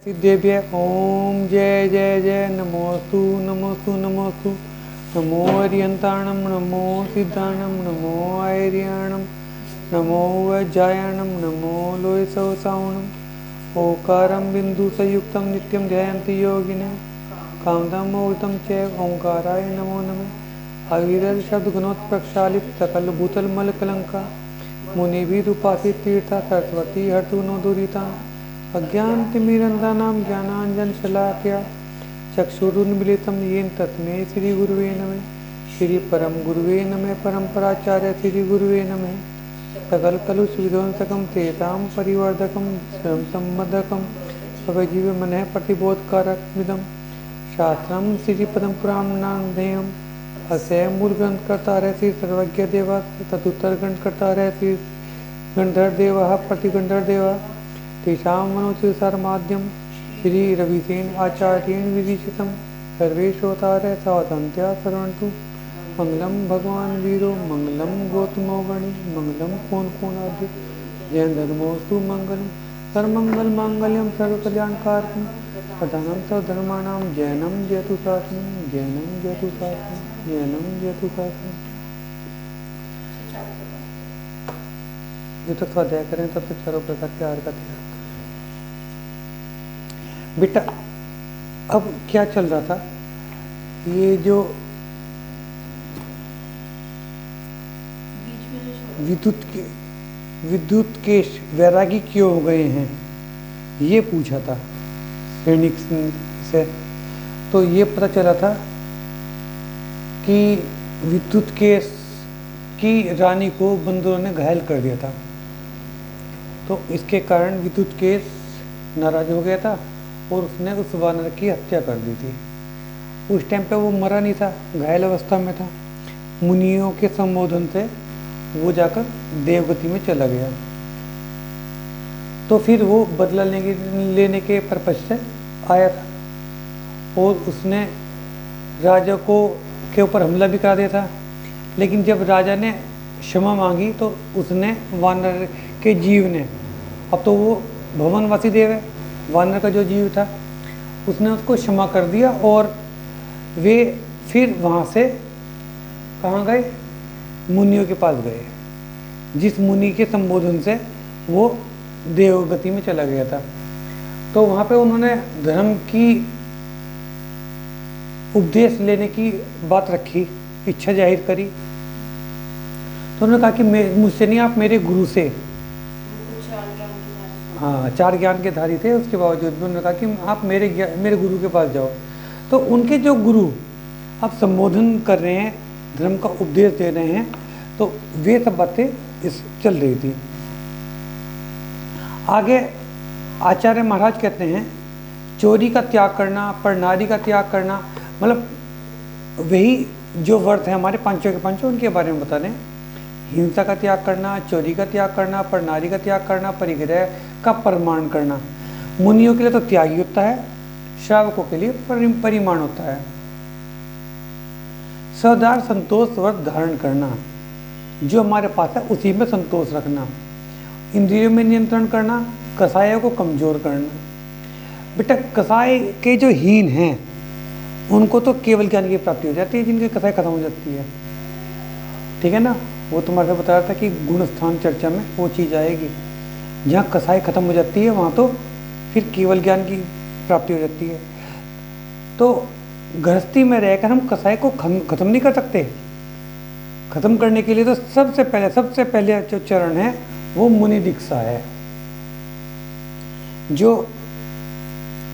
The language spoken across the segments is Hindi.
सिद्धेभ्य ओम जय जय जय नमोस्तु नमोस्तु नमोस्तु नमो अर्यंताणम नमो सिद्धाणम नमो आर्याणम नमो वज्जायाणम नमो लोयसवसावणम ओकारं बिंदु संयुक्तं नित्यं ध्यायन्ति योगिने कामदं मोहितं च ओंकाराय नमो नमः अविरल शब्द गुणोत्प्रक्षालित सकल भूतल मल कलंका मुनिभिः उपासित तीर्था सरस्वती हर्तु नो दुरिता अज्ञानतिमिरन्दानां ज्ञानाञ्जनशलाकया चक्षुरुन्मीलितं येन तस्मै श्रीगुरुवे नमः। श्री परम गुरुवे नमः। परम्पराचार्य श्री गुरुवे नमः। सकल कलुषविध्वंसकं तेषां परिवर्धकं स्वयं सम्बद्धकं भवजीव मनः प्रतिबोधकारकमिदं शास्त्रं श्रीपदं पुराणान्धेयम् अस्य मूलग्रंथकर्ता श्री सर्वज्ञ देवा तदुत्तर ग्रंथकर्ता श्री गंधर्व देवः प्रतिगंधर्व देवः तेषां मनोचिसारमाद्यं श्री रविसेन आचार्येण विदिशितं सर्वे श्रोतारः सावधानतया शृण्वन्तु। मंगलम भगवान वीरो मंगलम गौतमो गणि मंगलम कोणाद्य जय धर्मोस्तु मंगलम सर्वमंगल मांगल्यम सर्वकल्याणकारकं प्रधानं सर्वधर्माणां जैनं जयतु शासनं जैनं जयतु शासनं जैनं जयतु शासनं। जब तक स्वाध्याय करें तब तक चारों प्रकार के आहार का त्याग। बेटा अब क्या चल रहा था, ये जो विद्युत केश वैरागी क्यों हो गए हैं ये पूछा था सैनिक से। तो ये पता चला था कि विद्युत केश की रानी को बंदरों ने घायल कर दिया था, तो इसके कारण विद्युत केश नाराज हो गया था और उसने उस वानर की हत्या कर दी थी। उस टाइम पे वो मरा नहीं था, घायल अवस्था में था। मुनियों के संबोधन से वो जाकर देवगति में चला गया। तो फिर वो बदला लेने के पर्पज से आया था और उसने राजा को के ऊपर हमला भी करा दिया था। लेकिन जब राजा ने क्षमा मांगी तो उसने वानर के जीव ने, अब तो वो भवनवासी देव है, वानर का जो जीव था उसने उसको क्षमा कर दिया और वे फिर वहाँ से कहाँ गए, मुनियों के पास गए, जिस मुनि के संबोधन से वो देवगति में चला गया था। तो वहाँ पे उन्होंने धर्म की उपदेश लेने की बात रखी, इच्छा जाहिर करी। तो उन्होंने कहा कि मुझसे नहीं, आप मेरे गुरु से, हाँ 4 ज्ञान के धारी थे, उसके बावजूद भी उन्होंने कहा कि आप मेरे गुरु के पास जाओ। तो उनके जो गुरु अब संबोधन कर रहे हैं, धर्म का उपदेश दे रहे हैं, तो वे सब बातें इस चल रही थी। आगे आचार्य महाराज कहते हैं चोरी का त्याग करना, परनारी का त्याग करना, मतलब वही जो व्रत है हमारे पांचों के पांचों, उनके बारे में बता रहे हैं। हिंसा का त्याग करना, चोरी का त्याग करना, परनारी का त्याग करना, परिग्रह का परिमाण करना। मुनियों के लिए तो त्याग ही होता है, श्रावकों के लिए परिमाण होता है। सदार संतोष व्रत धारण करना, जो हमारे पास है उसी में संतोष रखना। इंद्रियों में नियंत्रण करना, कसायों को कमजोर करना। बेटा कसाय के जो हीन हैं उनको तो केवल ज्ञान की प्राप्ति हो जाती है, जिनकी कसाई खत्म हो जाती है, ठीक है ना। वो तुम्हारे से बता रहा था कि गुण स्थान चर्चा में वो चीज़ आएगी, जहाँ कसाई खत्म हो जाती है वहाँ तो फिर केवल ज्ञान की प्राप्ति हो जाती है। तो गृहस्थी में रहकर हम कसाई को खत्म नहीं कर सकते। खत्म करने के लिए तो सबसे पहले जो चरण है वो मुनि दीक्षा है। जो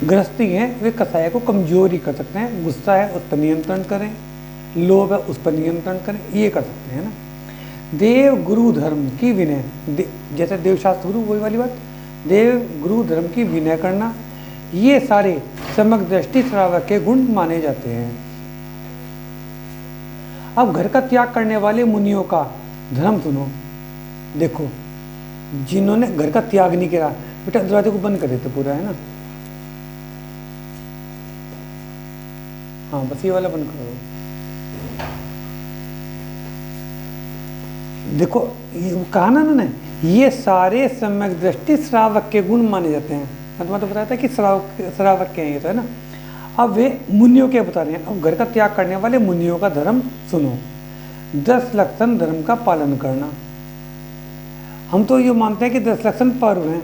गृहस्थी है वे कसाई को कमजोर ही कर सकते हैं। गुस्सा है उस पर नियंत्रण करें, लोभ है उस पर नियंत्रण करें, ये कर सकते हैं ना। देव गुरु धर्म की विनय, जैसे देवशास्त्र गुरु, वही वाली बात, देव गुरु धर्म की विनय करना, ये सारे समग्र दृष्टि श्रावक के गुण माने जाते हैं। अब घर का त्याग करने वाले मुनियों का धर्म सुनो। देखो जिन्होंने घर का त्याग नहीं किया, बेटा दरवाजे को बंद कर देते पूरा, है ना। हाँ बस ये वाला बंद करो। देखो ये कहा ना उन्होंने, ये सारे सम्यक दृष्टि श्रावक के गुण माने जाते हैं, मैं तो बताया था कि श्रावक के हैं ये तो, है ना। अब वे मुनियों के बता रहे हैं। अब घर का त्याग करने वाले मुनियों का धर्म सुनो। 10 लक्षण धर्म का पालन करना। हम तो ये मानते हैं कि 10 लक्षण पर्व हैं।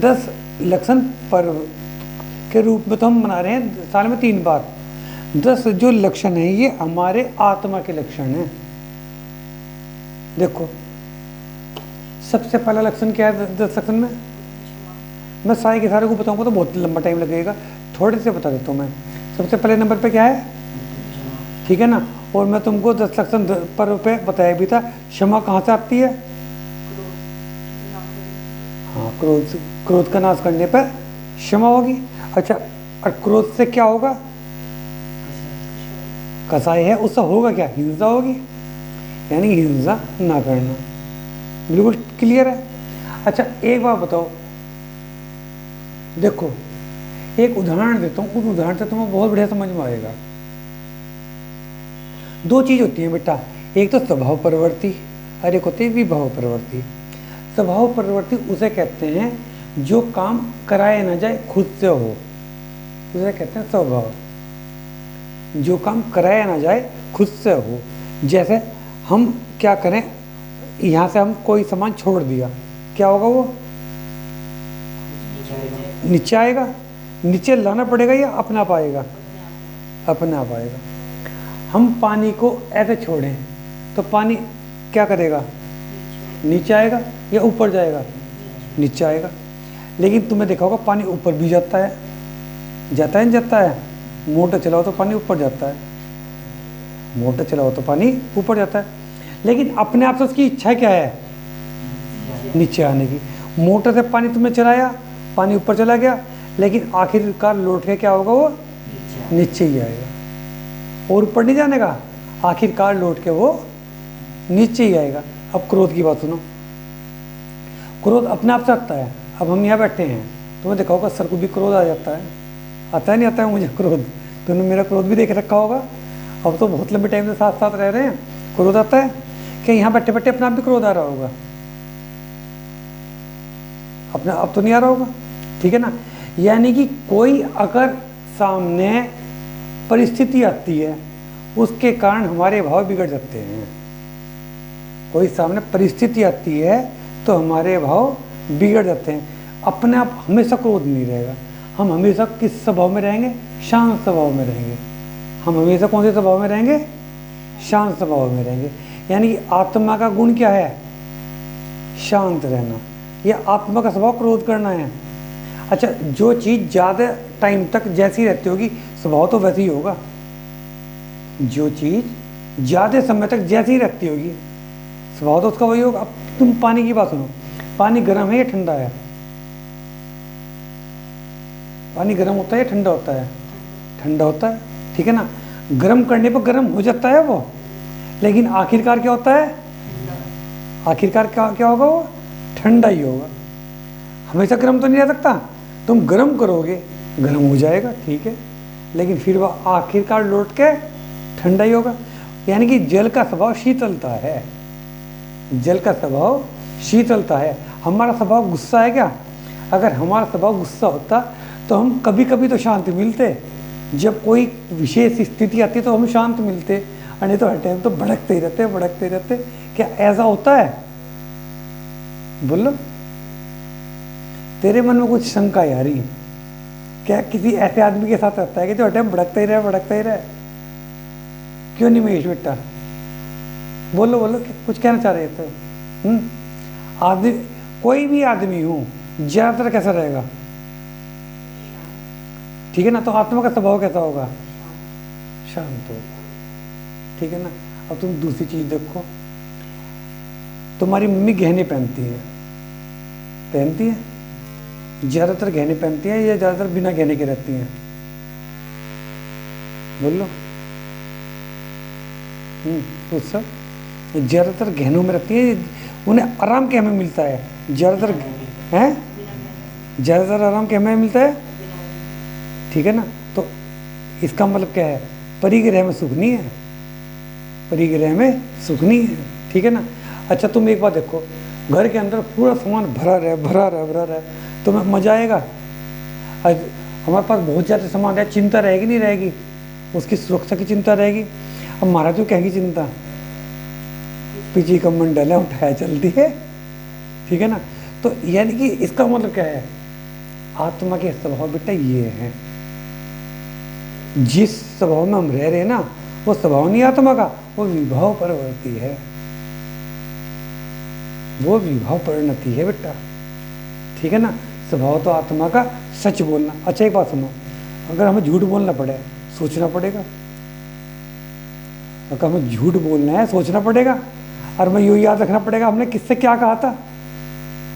10 लक्षण पर्व के रूप में तो हम मना रहे हैं साल में 3 बार। 10 जो लक्षण है ये हमारे आत्मा के लक्षण हैं। देखो सबसे पहला लक्षण क्या है 10 लक्षण में? मैं सारे के सारे को बताऊंगा तो बहुत लंबा टाइम लगेगा, थोड़े से बता देता हूँ मैं। सबसे पहले नंबर पे क्या है? ठीक है ना। और मैं तुमको 10 लक्षण पर्व पे बताया भी था। क्षमा कहाँ से आती है? हाँ, क्रोध का नाश करने पर क्षमा होगी। अच्छा, और क्रोध से क्या होगा? कसाई है, उससे होगा क्या? हिंसा होगी, यानी हिंसा ना करना। बिल्कुल क्लियर है। अच्छा एक बात बताओ, देखो एक उदाहरण देता हूँ, उस उदाहरण से तुम्हें बहुत बढ़िया समझ में आएगा। 2 चीज होती हैं बेटा, एक तो स्वभाव परिवर्ती और एक होती है विभाव परिवर्ती। स्वभाव परिवर्ती उसे कहते हैं जो काम कराया ना जाए खुद से हो, उसे कहते हैं स्वभाव। जो काम कराया ना जाए खुद से हो, जैसे हम क्या करें, यहाँ से हम कोई सामान छोड़ दिया, क्या होगा? वो नीचे आएगा। नीचे लाना पड़ेगा या अपने आप आएगा? अपने आप आएगा। हम पानी को ऐसे छोड़ें तो पानी क्या करेगा? नीचे आएगा या ऊपर जाएगा? नीचे आएगा। लेकिन तुमने देखा होगा पानी ऊपर भी जाता है, जाता है नहीं जाता है? मोटर चलाओ तो पानी ऊपर जाता है, मोटर चलाओ तो पानी ऊपर जाता है। लेकिन अपने आप से उसकी इच्छा क्या है? नीचे आने की। मोटर से पानी तुमने चलाया, पानी ऊपर चला गया, लेकिन आखिरकार लौट के क्या होगा? वो नीचे ही आएगा। और ऊपर नहीं जाने का, आखिरकार लौट के वो नीचे ही आएगा। अब क्रोध की बात सुनो। क्रोध अपने आप से आता है। अब हम यहाँ बैठे हैं, तुम्हें देखा होगा सर को भी क्रोध आ जाता है, आता है नहीं आता है मुझे क्रोध? तुमने मेरा क्रोध भी देख रखा होगा। अब तो बहुत लंबे टाइम से साथ साथ रह रहे हैं, क्रोध आता है कि यहाँ बैठे बैठे अपने आप भी क्रोध आ रहा होगा? अपने अब तो नहीं आ रहा होगा, ठीक है ना। यानी कि कोई अगर सामने परिस्थिति आती है उसके कारण हमारे भाव बिगड़ जाते हैं। कोई सामने परिस्थिति आती है तो हमारे भाव बिगड़ जाते हैं। अपने आप हमेशा क्रोध नहीं रहेगा। हम हमेशा किस स्वभाव में रहेंगे? शांत स्वभाव में रहेंगे। हम हमेशा कौन से स्वभाव में रहेंगे? शांत स्वभाव में रहेंगे। यानी कि आत्मा का गुण क्या है? शांत रहना। यह आत्मा का स्वभाव क्रोध करना है। अच्छा, जो चीज़ ज़्यादा टाइम तक जैसी रहती होगी स्वभाव तो वैसे ही होगा। जो चीज़ ज़्यादा समय तक जैसी रहती होगी स्वभाव तो उसका वही होगा। अब तुम पानी की बात सुनो, पानी गर्म है या ठंडा है? पानी गर्म होता है या ठंडा होता है? ठंडा होता है, ठीक है ना। गर्म करने पर गर्म हो जाता है वो, लेकिन आखिरकार क्या होता है? आखिरकार क्या होगा? वो ठंडा ही होगा। हमेशा गर्म तो नहीं रह सकता। तुम गर्म करोगे गर्म हो जाएगा, ठीक है, लेकिन फिर वह आखिरकार लौट के ठंडा ही होगा। यानी कि जल का स्वभाव शीतलता है। जल का स्वभाव शीतलता है। हमारा स्वभाव गुस्सा है क्या? अगर हमारा स्वभाव गुस्सा होता तो हम कभी कभी तो शांत मिलते। जब कोई विशेष स्थिति आती तो हम शांत मिलते, और नहीं तो हर टाइम तो भड़कते ही रहते। क्या ऐसा होता है? बोलो, तेरे मन में कुछ शंका आ रही है क्या? किसी ऐसे आदमी के साथ रहता है कि जो हर टाइम भड़कता ही रहे? क्यों नहीं महेश बेटा? बोलो कुछ कहना चाह रहे थे? आदमी, कोई भी आदमी हो ज्यादातर कैसा रहेगा? ठीक है ना। तो आत्मा का स्वभाव कैसा होगा? शांत होगा, ठीक है ना। अब तुम दूसरी चीज देखो, तुम्हारी मम्मी गहने पहनती है? ज्यादातर गहने पहनती है या ज्यादातर बिना गहने के रहती हैं? बोलो। उस सब ज्यादातर गहनों में रहती है। उन्हें आराम क्या में मिलता है? ज्यादातर आराम क्या में मिलता है? ठीक है ना। तो इसका मतलब क्या है? परिग्रह में सुख नहीं है, परिग्रह में सुख नहीं है, ठीक है ना। अच्छा तुम एक बात देखो, घर के अंदर पूरा सामान भरा रहे, तुम्हें मजा आएगा? आज हमारे पास बहुत ज़्यादा सामान है, चिंता रहेगी नहीं रहेगी, उसकी सुरक्षा की चिंता रहेगी। अब महाराज तो कहेंगी चिंता, पीछे का मंडल है उठाया चलती है, ठीक है ना। तो यानी कि इसका मतलब क्या है, आत्मा के स्वभाव बेटा ये है, जिस स्वभाव में हम रह रहे हैं ना, वो स्वभाव नहीं आत्मा का, वो विभाव प्रवृत्ति है, वो विभाव परिणति है बेटा, ठीक है ना। स्वभाव तो आत्मा का सच बोलना। अच्छा एक बात सुनो, अगर हमें झूठ बोलना पड़े सोचना पड़ेगा, अगर हमें झूठ बोलना है सोचना पड़ेगा, और हमें यूँ याद रखना पड़ेगा हमने किससे क्या कहा था।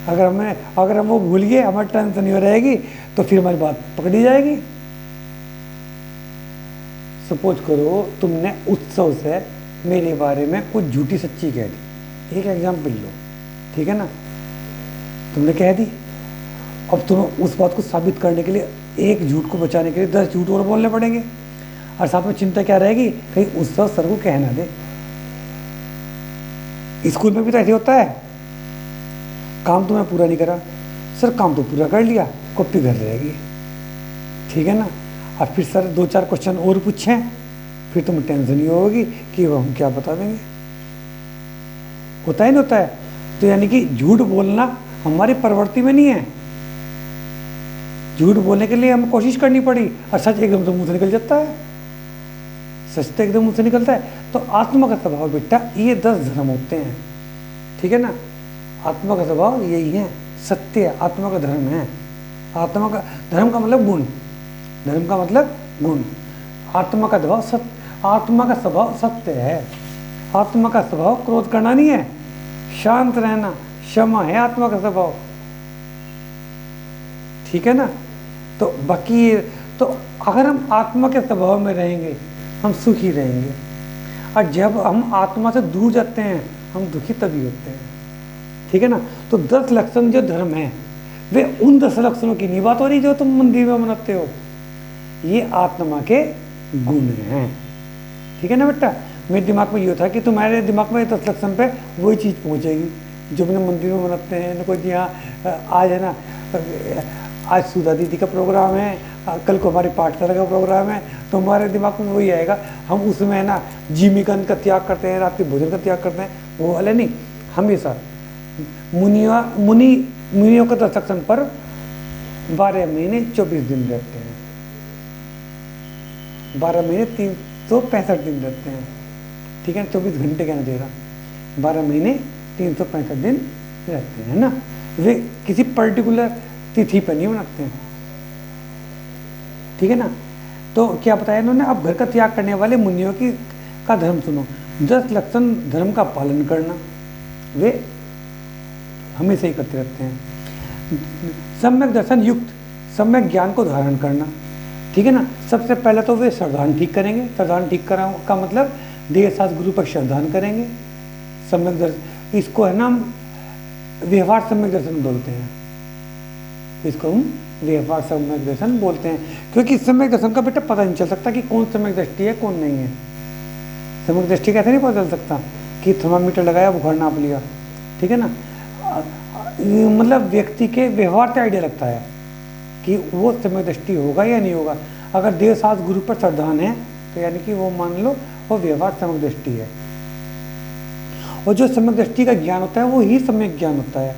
अगर हम वो भूल गए, हमारी टेंशन नहीं रहेगी, तो फिर हमारी बात पकड़ी जाएगी। सपोज करो तुमने उत्सव से मेरे बारे में कुछ झूठी सच्ची कह दी, एक एग्जाम्पल लो, ठीक है ना, तुमने कह दी। अब तुम्हें उस बात को साबित करने के लिए, एक झूठ को बचाने के लिए 10 झूठ और बोलने पड़ेंगे, और साथ में चिंता क्या रहेगी, कहीं उत्सव सर को कह ना दे। स्कूल में भी तो ऐसे होता है, काम तुमने पूरा नहीं करा, सर काम तो पूरा कर लिया, कॉपी घर रहेगी, ठीक है ना। और फिर सर 2-4 क्वेश्चन और पूछें, फिर तुम्हें टेंशन ही होगी कि वो हम क्या बता देंगे। होता ही नहीं होता है। तो यानी कि झूठ बोलना हमारी प्रवृत्ति में नहीं है। झूठ बोलने के लिए हमें कोशिश करनी पड़ी, और सच एकदम से मुंह से निकल जाता है, सच तो एकदम मुंह से निकलता है। तो आत्मा का स्वभाव बेटा ये 10 धर्म होते हैं, ठीक है ना। आत्मा का स्वभाव यही है, सत्य आत्मा का धर्म है। आत्मा का धर्म का मतलब गुण, धर्म का मतलब गुण। आत्मा का स्वभाव सत्य, आत्मा का स्वभाव सत्य है। आत्मा का स्वभाव क्रोध करना नहीं है, शांत रहना, क्षमा है आत्मा का स्वभाव, ठीक है ना। तो बाकी तो अगर हम आत्मा के स्वभाव में रहेंगे हम सुखी रहेंगे, और जब हम आत्मा से दूर जाते हैं हम दुखी तभी होते हैं, ठीक है ना। तो 10 लक्षण जो धर्म है वे उन 10 लक्षणों की नहीं बात हो रही जो तुम मंदिर में मनाते हो, ये आत्मा के गुण हैं, ठीक है ना बेटा। मेरे दिमाग में ये था कि तुम्हारे दिमाग में 10 लक्षण पे वही चीज़ पहुंचेगी जो अपने मंदिर में मनाते हैं ना। कोई यहाँ आज है ना, आज सुधा दीदी का प्रोग्राम है, कल को हमारी पाठशाला का प्रोग्राम है, तो हमारे दिमाग में वही आएगा। हम उसमें है ना जीविका का त्याग करते हैं, रात्रि भोजन का त्याग करते हैं, वो वाले नहीं। हमेशा मुनियों का 10 लक्षण पर 12 महीने 24 दिन रहते हैं, 12 महीने 365 दिन रहते हैं, ठीक है। 24 घंटे कहना चाहिए, 12 महीने 365 दिन रहते हैं ना। वे किसी पर्टिकुलर तिथि पर नहीं मनाते हैं, ठीक है ना। तो क्या बताया इन्होंने, अब घर का त्याग करने वाले मुनियों की का धर्म सुनो। 10 लक्षण धर्म का पालन करना वे हमेशा ही करते रहते हैं। सम्यक दर्शन युक्त सम्यक ज्ञान को धारण करना, ठीक है ना। सबसे पहले तो वे श्रद्धान ठीक करेंगे। श्रद्धान ठीक करा का मतलब देह साथ गुरु पर श्रद्धान करेंगे। सम्यक दर्शन, इसको है ना व्यवहार सम्यक दर्शन बोलते हैं, इसको हम व्यवहार सम्यक दर्शन बोलते हैं, क्योंकि सम्यक दर्शन का बेटा पता नहीं चल सकता कि कौन सम्यक दृष्टि है कौन नहीं है। सम्यक दृष्टि कैसे नहीं पता चल सकता कि थर्मामीटर लगाया बुखार नाप लिया, ठीक है ना। मतलब व्यक्ति के व्यवहार से आइडिया लगता है कि वो सम्यक दृष्टि होगा या नहीं होगा। अगर देह साथ गुरु पर श्रद्धान है तो यानी कि वो मान लो वो व्यवहार सम्यक दृष्टि है, और जो सम्यक दृष्टि का ज्ञान होता है वो ही सम्यक ज्ञान होता है।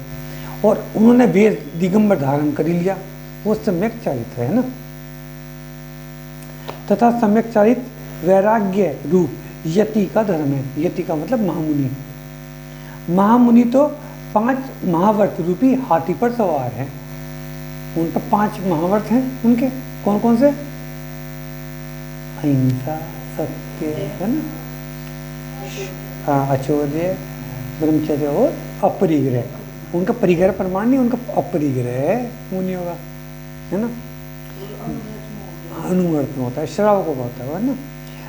और उन्होंने वेद दिगंबर धारण कर लिया, वो सम्यक चारित्र है ना। तथा सम्यक चारित वैराग्य रूप यति का धर्म है। यति का मतलब महामुनि। महामुनि तो 5 महावर्त रूपी हाथी पर सवार है। उनका 5 महावर्त हैं उनके, कौन कौन से, अहिंसा, सत्य है ना, अचौर्य, ब्रह्मचर्य और अपरिग्रह। उनका परिग्रह प्रमाण नहीं, उनका अपरिग्रह है मुनियों का, है ना। अनुवर्त में होता है, श्राव को होता है ना।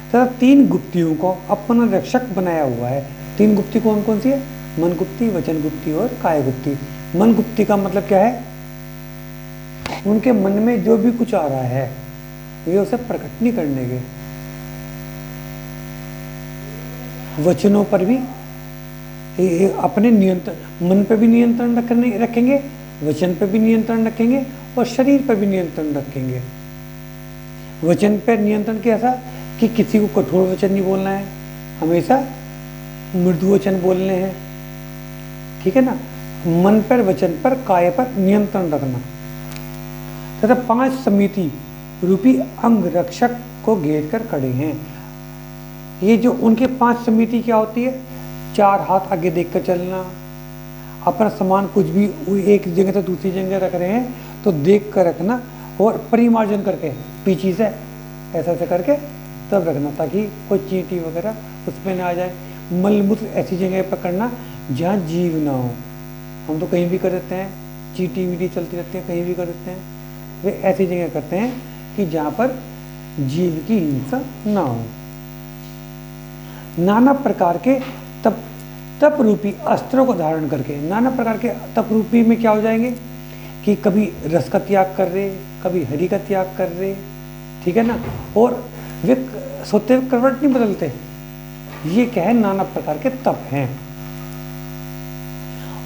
तथा 3 गुप्तियों को अपना रक्षक बनाया हुआ है। 3 गुप्ति कौन कौन सी है, मन गुप्ति, वचन गुप्ति और काय गुप्ति। मन गुप्ति का मतलब क्या है, उनके मन में जो भी कुछ आ रहा है वे उसे प्रकट नहीं करने के। वचनों पर भी अपने नियंत्रण, मन पे भी नियंत्रण रखेंगे, वचन पे भी नियंत्रण रखेंगे और शरीर पर भी नियंत्रण रखेंगे। वचन पर नियंत्रण कैसा कि किसी को कठोर वचन नहीं बोलना है, हमेशा मृदु वचन बोलने हैं, ठीक है ना। मन पर, वचन पर, काय पर नियंत्रण रखना तथा 5 समिति रूपी अंग रक्षक को घेर कर खड़े हैं। ये जो उनके 5 समिति क्या होती है? 4 हाथ आगे देख कर चलना, अपना सामान कुछ भी एक जगह से दूसरी जगह रख रहे हैं तो देख कर रखना, और परिमार्जन करके पीछे से ऐसा करके तब रखना ताकि कोई चींटी वगैरह उसमें ना आ जाए। मलमूत्र ऐसी जगह पकड़ना जहाँ जीव ना हो। हम तो कहीं भी कर देते हैं, चींटी वीटी चलती रहती है, कहीं भी कर देते हैं। वे ऐसी जगह करते हैं कि जहाँ पर जीव की हिंसा ना हो। नाना प्रकार के तप रूपी अस्त्रों को धारण करके, नाना प्रकार के तप रूपी में क्या हो जाएंगे कि कभी रस का त्याग कर रहे, कभी हरि का त्याग कर रहे, ठीक है ना। और वे सोते हुए करवट नहीं बदलते। ये क्या है? नाना प्रकार के तप हैं।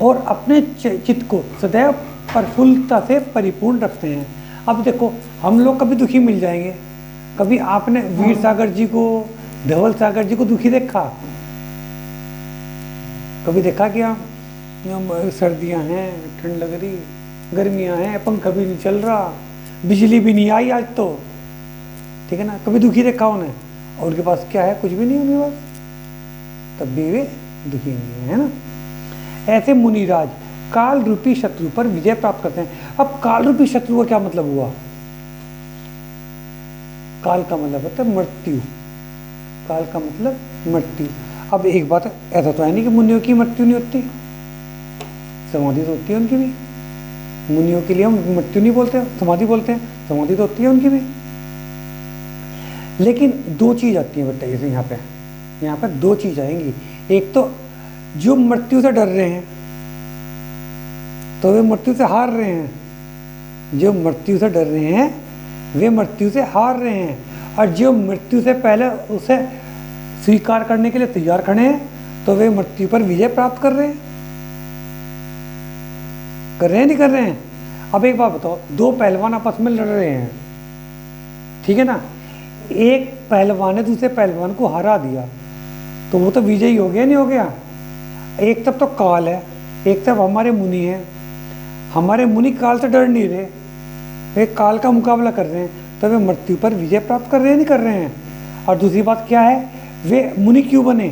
और अपने चित्त को सदैव प्रफुल्लता से परिपूर्ण रखते हैं। अब देखो, हम लोग कभी दुखी मिल जाएंगे। कभी आपने वीर सागर जी को, धवल सागर जी को दुखी देखा? कभी देखा क्या? सर्दियां हैं, ठंड लग रही, गर्मियां हैं, पंखा भी नहीं चल रहा, बिजली भी नहीं आई आज तो, ठीक है ना। कभी दुखी देखा उन्हें? और उनके पास क्या है? कुछ भी नहीं उनके पास, तब भी वे दुखी नहीं है ना। ऐसे मुनिराज काल रूपी शत्रु पर विजय प्राप्त करते हैं। अब काल रूपी शत्रु का क्या मतलब हुआ? काल का मतलब होता है मृत्यु। काल का मतलब मृत्यु। अब एक बात, ऐसा तो है नहीं कि मुनियों की मृत्यु नहीं होती, समाधि तो होती है उनकी भी। मुनियों के लिए हम मृत्यु नहीं बोलते, समाधि बोलते हैं। समाधि तो होती है उनकी भी। लेकिन 2 चीज आती है बेटा, जैसे यहाँ पे 2 चीज आएंगी। एक तो जो मृत्यु से डर रहे हैं तो वे मृत्यु से हार रहे हैं। जो मृत्यु से डर रहे हैं वे मृत्यु से हार रहे हैं, और जो मृत्यु से पहले उसे स्वीकार करने के लिए तैयार खड़े हैं तो वे मृत्यु पर विजय प्राप्त कर रहे हैं। कर रहे हैं नहीं कर रहे हैं? अब एक बात बताओ, 2 पहलवान आपस में लड़ रहे हैं, ठीक है ना। एक पहलवान ने दूसरे पहलवान को हरा दिया तो वो तो विजयी हो गया, नहीं हो गया? एक तरफ तो काल है, एक तरफ हमारे मुनि हैं। हमारे मुनि काल से डर नहीं रहे, वे काल का मुकाबला कर रहे हैं, तो वे मृत्यु पर विजय प्राप्त कर रहे हैं, नहीं कर रहे हैं? और दूसरी बात क्या है, वे मुनि क्यों बने?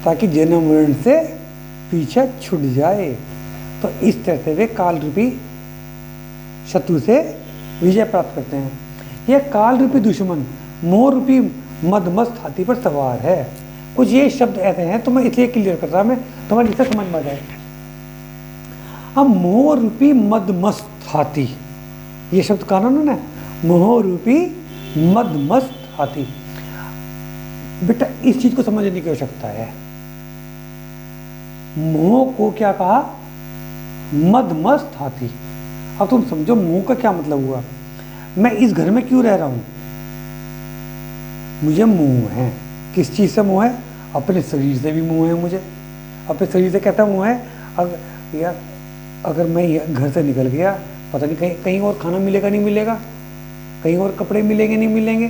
ताकि जन्म मरण से पीछा छूट जाए। तो इस तरह से वे काल रूपी शत्रु से विजय प्राप्त करते हैं। यह काल रूपी दुश्मन मोह रूपी मदमस्त हाथी पर सवार है। कुछ ये शब्द ऐसे हैं, तो मैं इसलिए क्लियर कर रहा, मैं तुम्हारी इसे समझ में आ जाए। अब मोह रूपी मदमस्त हाथी, ये शब्द कहा ना है, मोह रूपी मदमस्त हाथी। बेटा इस चीज को समझने की आवश्यकता है। मोह को क्या कहा? मदमस्त हाथी। अब तुम समझो मोह का क्या मतलब हुआ। मैं इस घर में क्यों रह रहा हूं? मुझे मोह है। किस चीज से मोह है? अपने शरीर से भी मोह है मुझे। अपने शरीर से कहता मोह है, अगर मैं घर से निकल गया, पता नहीं कहीं और खाना मिलेगा नहीं मिलेगा, कहीं और कपड़े मिलेंगे नहीं मिलेंगे,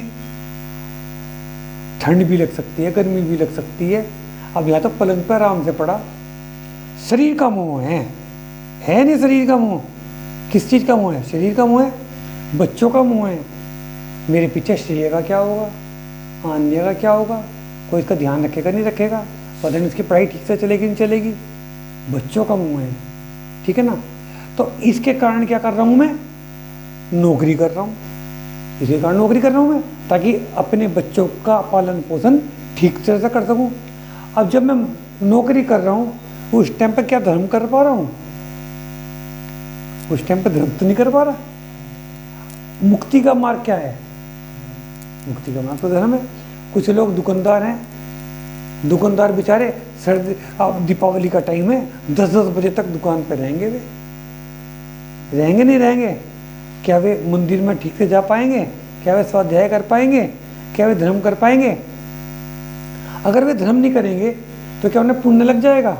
ठंड भी लग सकती है, गर्मी भी लग सकती है। अब यहाँ तो पलंग पर आराम से पड़ा। शरीर का मोह है नहीं? शरीर का मोह किस चीज़ का मोह है? शरीर का मोह है, बच्चों का मोह है। मेरे पीछे श्रेय का क्या होगा, आन्य का क्या होगा, कोई इसका ध्यान रखेगा नहीं रखेगा, पता नहीं इसकी पढ़ाई ठीक से चलेगी नहीं चलेगी। बच्चों का मोह है, ठीक है ना। तो इसके कारण क्या कर रहा हूँ मैं? नौकरी कर रहा हूँ। इसके कारण नौकरी कर रहा हूँ मैं, ताकि अपने बच्चों का पालन पोषण ठीक तरह से कर सकूँ। अब जब मैं नौकरी कर रहा हूँ, उस टाइम पर क्या धर्म कर पा रहा हूँ? उस टाइम पर धर्म तो नहीं कर पा रहा। मुक्ति का मार्ग क्या है? मुक्ति का मार्ग तो धर्म है। कुछ लोग दुकानदार हैं, दुकानदार बेचारे सर्दी, अब दीपावली का टाइम है, 10-10 बजे तक दुकान पर रहेंगे। वे रहेंगे नहीं रहेंगे? क्या वे मंदिर में ठीक से जा पाएंगे? क्या वे स्वाध्याय कर पाएंगे? क्या वे धर्म कर पाएंगे? अगर वे धर्म नहीं करेंगे तो क्या उन्हें पुण्य लग जाएगा?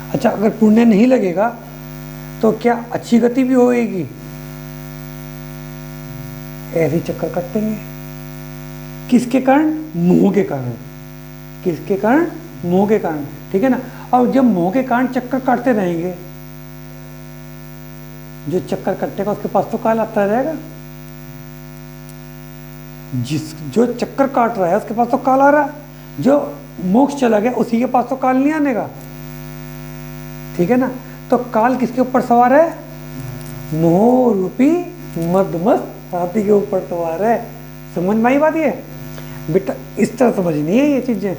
अच्छा, अगर पुण्य नहीं लगेगा तो क्या अच्छी गति भी होएगी? ऐसे चक्कर कटेंगे। किसके कारण? मोह के कारण। किसके कारण? मोह के कारण, ठीक है ना। और जब मोह के कारण चक्कर काटते रहेंगे, जो चक्कर कटेगा उसके पास तो काल आता रहेगा। जो चक्कर काट रहा है उसके पास तो काल आ रहा है। जो मोक्ष चला गया उसी के पास तो काल नहीं आने का, ठीक है ना। तो काल किसके ऊपर सवार है? मोह रूपी मदमस्त हाथी के ऊपर सवार है। समझ में आई बात? ये बेटा इस तरह समझनी है ये चीजें।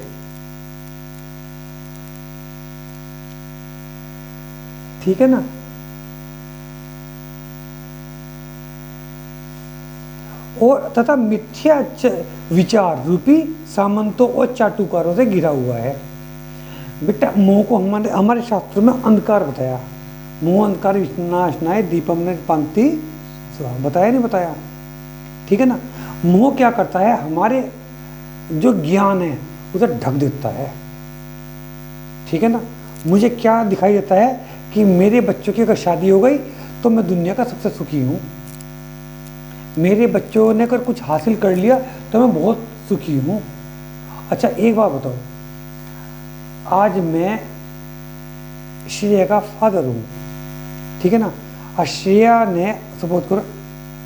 ठीक है ना। और तथा मिथ्या विचार रूपी सामंतों और चाटुकारों से घिरा हुआ है। बेटा मोह को हमारे शास्त्रों में अंधकार बताया। मोह अंधकार विनाशनाय दीपम ने पंक्ति बताया, नहीं बताया? ठीक है ना। मोह क्या करता है? हमारे जो ज्ञान है उसे ढक देता है, ठीक है ना। मुझे क्या दिखाई देता है कि मेरे बच्चों की अगर शादी हो गई तो मैं दुनिया का सबसे सुखी हूँ। मेरे बच्चों ने अगर कुछ हासिल कर लिया तो मैं बहुत सुखी हूँ। अच्छा एक बात बताओ, आज मैं श्रेया का फादर हूँ, ठीक है ना। और श्रेया ने सपोज करो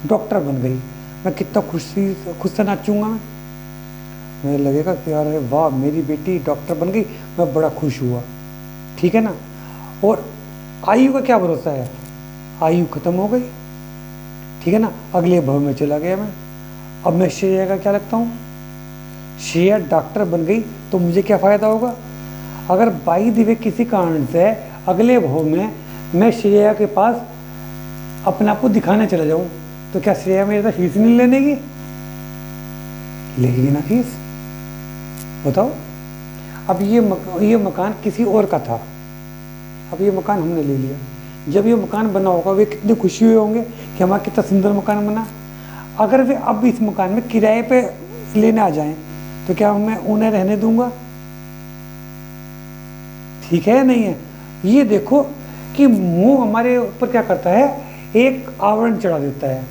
डॉक्टर बन गई, मैं कितना खुश से नाचूंगा। मुझे लगेगा कि यार वाह मेरी बेटी डॉक्टर बन गई, मैं बड़ा खुश हुआ, ठीक है ना। और आयु का क्या भरोसा है? आयु खत्म हो गई, ठीक है ना। अगले भव में चला गया मैं। अब मैं श्रेया का क्या लगता हूँ? श्रेया डॉक्टर बन गई तो मुझे क्या फ़ायदा होगा? अगर बाई दिव्य किसी कारण से अगले भव में मैं श्रेया के पास अपने आप को दिखाने चला जाऊँ तो क्या श्रेया मेरे से फीस नहीं लेने की? लेगी ना फीस, बताओ। अब ये मकान किसी और का था, अब ये मकान हमने ले लिया। जब ये मकान बना होगा वे कितने खुशी हुए होंगे कि हमारा कितना सुंदर मकान बना। अगर वे अब इस मकान में किराए पे लेने आ जाएं तो क्या मैं उन्हें रहने दूंगा? ठीक है नहीं है? ये देखो कि मोह हमारे ऊपर क्या करता है, एक आवरण चढ़ा देता है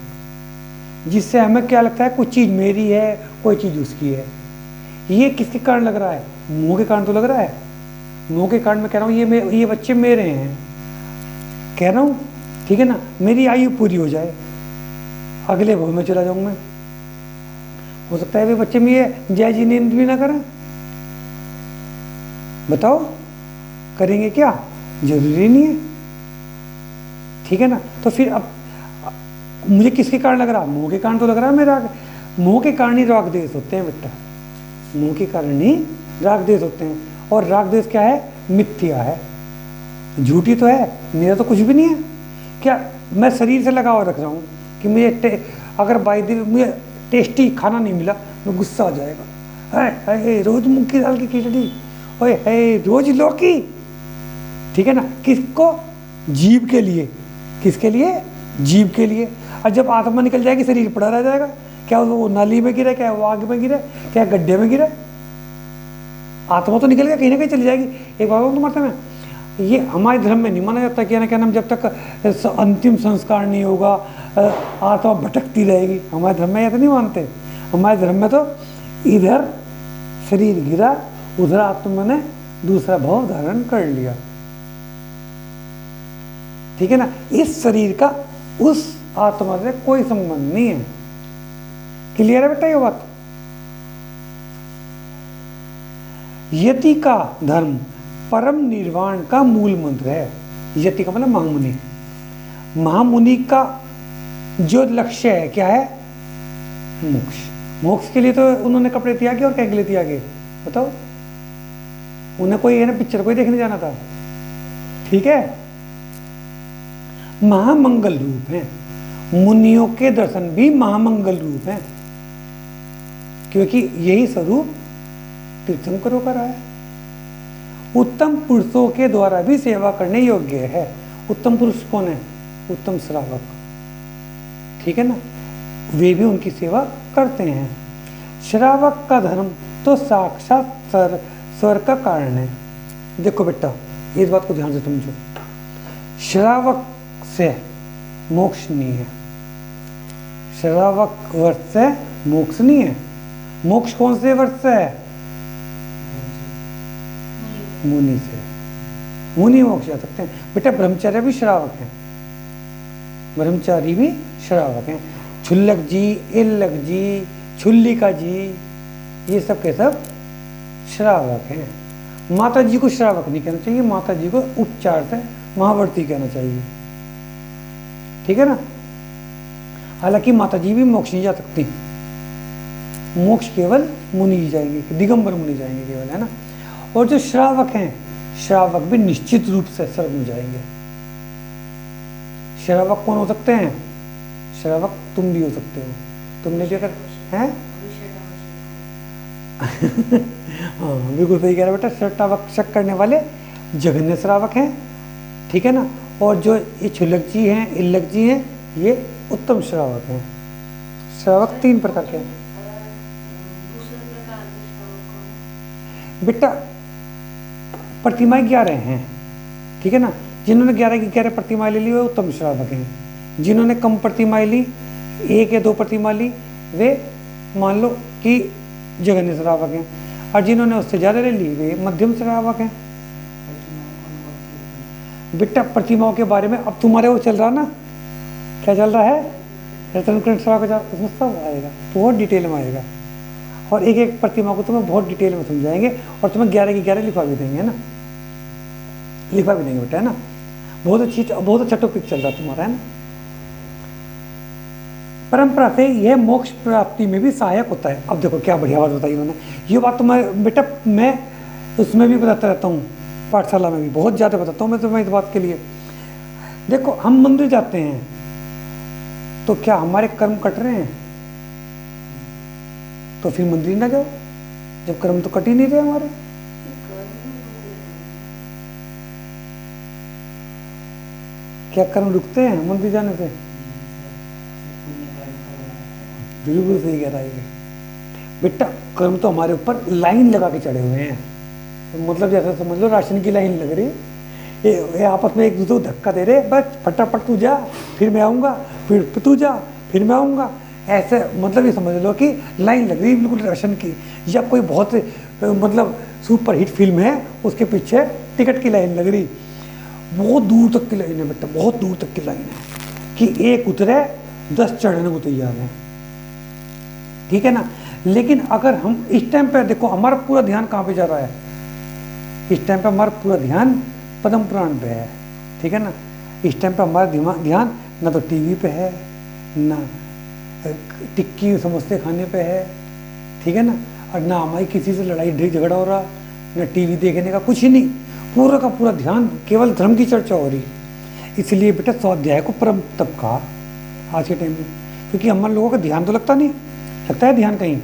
जिससे हमें क्या लगता है कोई चीज़ मेरी है, कोई चीज़ उसकी है। ये किसके कारण लग रहा है? मोह के कारण तो लग रहा है। मोह के कारण मैं कह रहा हूँ ये बच्चे मेरे हैं, कह रहा हूँ, ठीक है ना। मेरी आयु पूरी हो जाए, अगले भव में चला जाऊँ मैं। हो सकता है वे बच्चे में ये जय जी नींद भी ना करें, बताओ करेंगे क्या? जरूरी नहीं है, ठीक है ना। तो फिर अब मुझे किसके कारण लग रहा? मोह के कारण तो लग रहा है मेरा। मोह के कारण ही राग द्वेष होते हैं बेटा, मोह के कारण ही राग द्वेष होते हैं। और राग द्वेष क्या है? मिथ्या है, झूठी तो है, मेरा तो कुछ भी नहीं है। क्या मैं शरीर से लगाव रख रहा हूँ कि मुझे अगर बाई दिन मुझे टेस्टी खाना नहीं मिला तो गुस्सा आ जाएगा, है रोज मूंग की दाल की खिचड़ी, ओए है रोज लौकी, ठीक है ना। किसको? जीव के लिए। किसके लिए? जीव के लिए। और जब आत्मा निकल जाएगी शरीर पड़ा रह जाएगा। क्या वो नाली में गिरे, क्या वो आग में गिरे, क्या गड्ढे में गिरे? आत्मा तो निकल गया, कहीं ना कहीं चली जाएगी। एक बात तो मतलब है, ये हमारे धर्म में नहीं माना जाता कि ना क्या नाम, जब तक अंतिम संस्कार नहीं होगा आत्मा भटकती रहेगी। हमारे धर्म में ऐसा नहीं मानते। हमारे धर्म में तो इधर शरीर गिरा, उधर आत्मा ने दूसरा भाव धारण कर लिया, ठीक है ना। इस शरीर का उस आत्मा से कोई संबंध नहीं है। क्लियर है बेटा ये बात? यति का धर्म परम निर्वाण का मूल मंत्र है। यति का मतलब महामुनि। महामुनि का जो लक्ष्य है क्या है? मोक्ष। मोक्ष के लिए तो उन्होंने कपड़े त्यागे, और क्या के लिए त्यागे बताओ? उन्हें कोई है ना पिक्चर कोई देखने जाना था, ठीक है। महामंगल रूप है, मुनियों के दर्शन भी महामंगल रूप है, क्योंकि यही स्वरूप तीर्थंकरों का रहा है। उत्तम पुरुषों के द्वारा भी सेवा करने योग्य है। उत्तम पुरुष कौन है? उत्तम श्रावक, ठीक है ना। वे भी उनकी सेवा करते हैं। श्रावक का धर्म तो साक्षात स्वर्ग का कारण है। देखो बेटा इस बात को ध्यान से समझो। श्रावक से मोक्ष नहीं है। श्रावक वर्ष से मोक्ष नहीं है। मोक्ष कौन से वर्ष से है? मुनि से। मुनि मोक्ष जा सकते हैं। बेटा ब्रह्मचारी भी श्रावक हैं, ब्रह्मचारी भी श्रावक हैं। छुल्लक जी, इल्लक जी, छुल्लिका जी, ये सब के सब श्रावक हैं। माता जी को श्रावक नहीं कहना चाहिए, माता जी को उपचार से महावर्ती कहना चाहिए, ठीक है ना। हालांकि माता जी भी मोक्ष नहीं जा सकती, मोक्ष केवल मुनि ही जाएंगे, दिगंबर मुनि जाएंगे केवल, है ना। और जो श्रावक हैं, श्रावक भी निश्चित रूप से स्वर्ग में जाएंगे। श्रावक कौन हो सकते हैं? श्रावक तुम भी हो सकते हो। तुमने भी अगर हैं हाँ बिल्कुल सही कह रहे बेटा। श्रावक शक करने वाले जघन्य श्रावक हैं, ठीक है ना। और जो ये छुल्लक जी हैं, इल्लक जी हैं, ये उत्तम श्रावक हैं। श्रावक 3 प्रकार के हैं बेटा। प्रतिमाएं 11 हैं, ठीक है ना। जिन्होंने 11 की 11 प्रतिमाएं ले ली वो उत्तम श्रावक हैं। जिन्होंने कम प्रतिमाएं ली, 1 या 2 प्रतिमाएं ली, वे मान लो कि जघन्य श्रावक हैं। और जिन्होंने उससे ज़्यादा ले ली वे मध्यम श्रावक हैं। बेटा प्रतिमाओं के बारे में अब तुम्हारे वो चल रहा ना, क्या चल रहा है? रत्नकरण श्रावक, उसमें सब आएगा, बहुत डिटेल में आएगा। और एक एक प्रतिमा को तुम्हें बहुत डिटेल में समझाएंगे और तुम्हें 11 की 11 लिखवा भी देंगे, है ना, लिखवा भी देंगे बेटा, है ना। बहुत अच्छा टॉपिक चल रहा है तुम्हारा, है ना। परंपरा से यह मोक्ष प्राप्ति में भी सहायक होता है। अब देखो क्या बढ़िया बात बताई उन्होंने। ये बात तो मैं बेटा मैं उसमें भी बताता रहता हूँ, पाठशाला में भी बहुत ज़्यादा बताता हूँ मैं तुम्हें इस बात के लिए। देखो हम मंदिर जाते हैं तो क्या हमारे कर्म कट रहे हैं? तो फिर मंदिर ना जाओ, जब कर्म तो कट ही नहीं रहे हमारे। क्या कर्म रुकते हैं मंदिर जाने से? बिल्कुल सही कह रहा है बेटा। कर्म तो हमारे ऊपर लाइन लगा के चढ़े हुए हैं, मतलब जैसे समझ लो राशन की लाइन लग रही है। ये आपस में एक दूसरे को धक्का दे रहे, बस फटाफट तू जा फिर मैं आऊँगा, फिर तू जा फिर मैं आऊँगा, ऐसे मतलब ये समझ लो कि लाइन लग रही है बिल्कुल राशन की। या कोई बहुत मतलब सुपर हिट फिल्म है, उसके पीछे टिकट की लाइन लग रही, बहुत दूर तक की लाइन है बेटा, बहुत दूर तक की लाइन है कि एक उतरे 10 चढ़ने को तैयार है, ठीक है ना। लेकिन अगर हम इस टाइम पे देखो हमारा पूरा ध्यान कहाँ पे जा रहा है? इस टाइम पे हमारा पूरा ध्यान पद्म पुराण पे है, ठीक है ना। इस टाइम पे हमारा ध्यान ना तो टीवी पे है, ना टिक्की समोसे खाने पे है, ठीक है ना। और ना हमारी किसी से लड़ाई झगड़ा हो रहा, ना टीवी देखने का, कुछ ही नहीं। पूरा का पूरा ध्यान केवल धर्म की चर्चा हो रही। इसलिए बेटा स्वाध्याय को परम तप कहा आज के टाइम में, क्योंकि हम लोगों का ध्यान तो लगता नहीं, लगता है ध्यान कहीं।